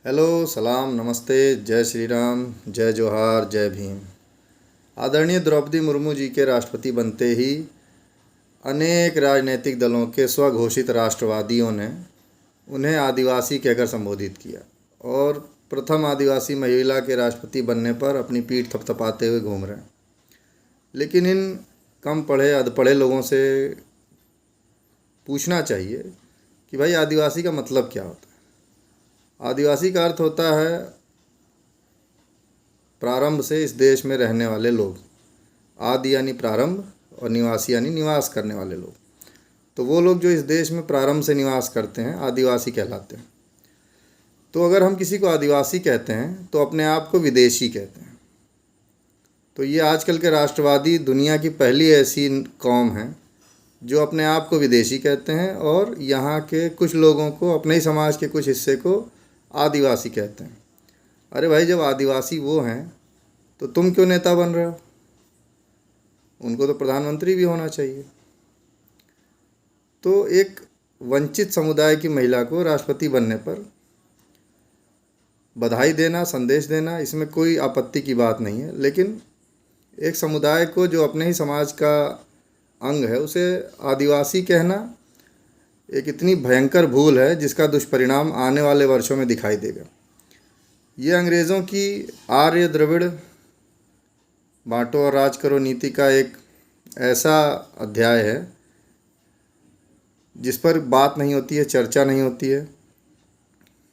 Hello, सलाम, नमस्ते, जय श्री राम, जय जोहार, जय भीम। आदरणीय द्रौपदी मुर्मू जी के राष्ट्रपति बनते ही अनेक राजनीतिक दलों के स्वघोषित राष्ट्रवादियों ने उन्हें आदिवासी कहकर संबोधित किया और प्रथम आदिवासी महिला के राष्ट्रपति बनने पर अपनी पीठ थपथपाते हुए घूम रहे हैं। लेकिन इन कम पढ़े अधपढ़े लोगों से पूछना चाहिए कि भाई आदिवासी का मतलब क्या होता है। आदिवासी का अर्थ होता है प्रारंभ से इस देश में रहने वाले लोग। आदि यानी प्रारंभ और निवासी यानी निवास करने वाले लोग। तो वो लोग जो इस देश में प्रारंभ से निवास करते हैं आदिवासी कहलाते हैं। तो अगर हम किसी को आदिवासी कहते हैं तो अपने आप को विदेशी कहते हैं। तो ये आजकल के राष्ट्रवादी दुनिया की पहली ऐसी कौम है जो अपने आप को विदेशी कहते हैं और यहाँ के कुछ लोगों को, अपने ही समाज के कुछ हिस्से को आदिवासी कहते हैं। अरे भाई, जब आदिवासी वो हैं तो तुम क्यों नेता बन रहे हो? उनको तो प्रधानमंत्री भी होना चाहिए। तो एक वंचित समुदाय की महिला को राष्ट्रपति बनने पर बधाई देना, संदेश देना, इसमें कोई आपत्ति की बात नहीं है। लेकिन एक समुदाय को जो अपने ही समाज का अंग है उसे आदिवासी कहना एक इतनी भयंकर भूल है जिसका दुष्परिणाम आने वाले वर्षों में दिखाई देगा। ये अंग्रेज़ों की आर्य द्रविड़ बांटो और राज करो नीति का एक ऐसा अध्याय है जिस पर बात नहीं होती है, चर्चा नहीं होती है।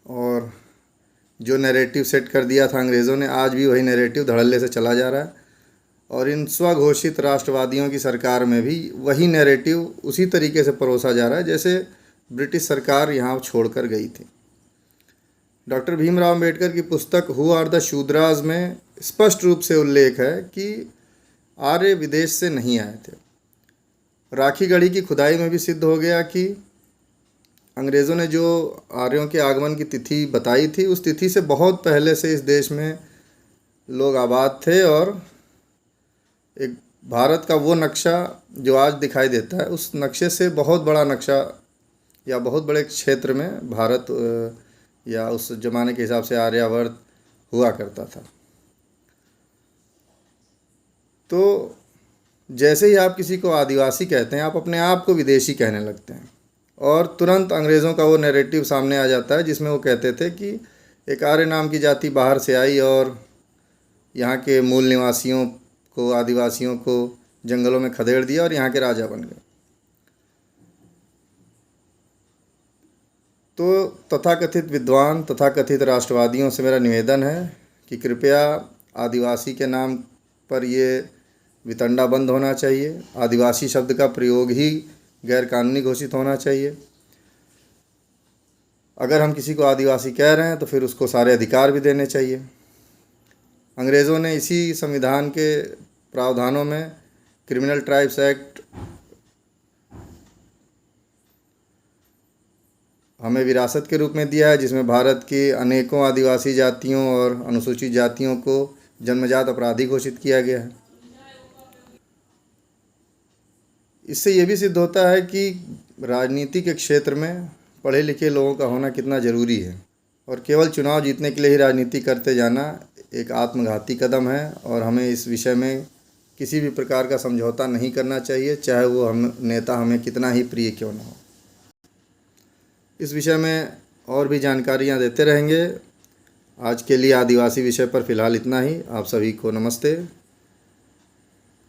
और जो नैरेटिव सेट कर दिया था अंग्रेज़ों ने, आज भी वही नैरेटिव धड़ल्ले से चला जा रहा है। और इन स्वघोषित राष्ट्रवादियों की सरकार में भी वही नैरेटिव उसी तरीके से परोसा जा रहा है जैसे ब्रिटिश सरकार यहाँ छोड़कर गई थी। डॉक्टर भीमराव अंबेडकर की पुस्तक हु आर द शूद्राज में स्पष्ट रूप से उल्लेख है कि आर्य विदेश से नहीं आए थे। राखी गढ़ी की खुदाई में भी सिद्ध हो गया कि अंग्रेज़ों ने जो आर्यों के आगमन की तिथि बताई थी उस तिथि से बहुत पहले से इस देश में लोग आबाद थे। और एक भारत का वो नक्शा जो आज दिखाई देता है उस नक्शे से बहुत बड़ा नक्शा या बहुत बड़े क्षेत्र में भारत या उस ज़माने के हिसाब से आर्यावर्त हुआ करता था। तो जैसे ही आप किसी को आदिवासी कहते हैं आप अपने आप को विदेशी कहने लगते हैं और तुरंत अंग्रेज़ों का वो नैरेटिव सामने आ जाता है जिसमें वो कहते थे कि एक आर्य नाम की जाति बाहर से आई और यहाँ के मूल निवासियों को, आदिवासियों को जंगलों में खदेड़ दिया और यहाँ के राजा बन गए। तो तथाकथित विद्वान, तथाकथित राष्ट्रवादियों से मेरा निवेदन है कि कृपया आदिवासी के नाम पर ये वितंडा बंद होना चाहिए। आदिवासी शब्द का प्रयोग ही गैरकानूनी घोषित होना चाहिए। अगर हम किसी को आदिवासी कह रहे हैं तो फिर उसको सारे अधिकार भी देने चाहिए। अंग्रेज़ों ने इसी संविधान के प्रावधानों में क्रिमिनल ट्राइब्स एक्ट हमें विरासत के रूप में दिया है जिसमें भारत की अनेकों आदिवासी जातियों और अनुसूचित जातियों को जन्मजात अपराधी घोषित किया गया है। इससे ये भी सिद्ध होता है कि राजनीति के क्षेत्र में पढ़े लिखे लोगों का होना कितना ज़रूरी है। और केवल चुनाव जीतने के लिए ही राजनीति करते जाना एक आत्मघाती कदम है और हमें इस विषय में किसी भी प्रकार का समझौता नहीं करना चाहिए, चाहे वो नेता हमें कितना ही प्रिय क्यों ना हो। इस विषय में और भी जानकारियाँ देते रहेंगे। आज के लिए आदिवासी विषय पर फ़िलहाल इतना ही। आप सभी को नमस्ते।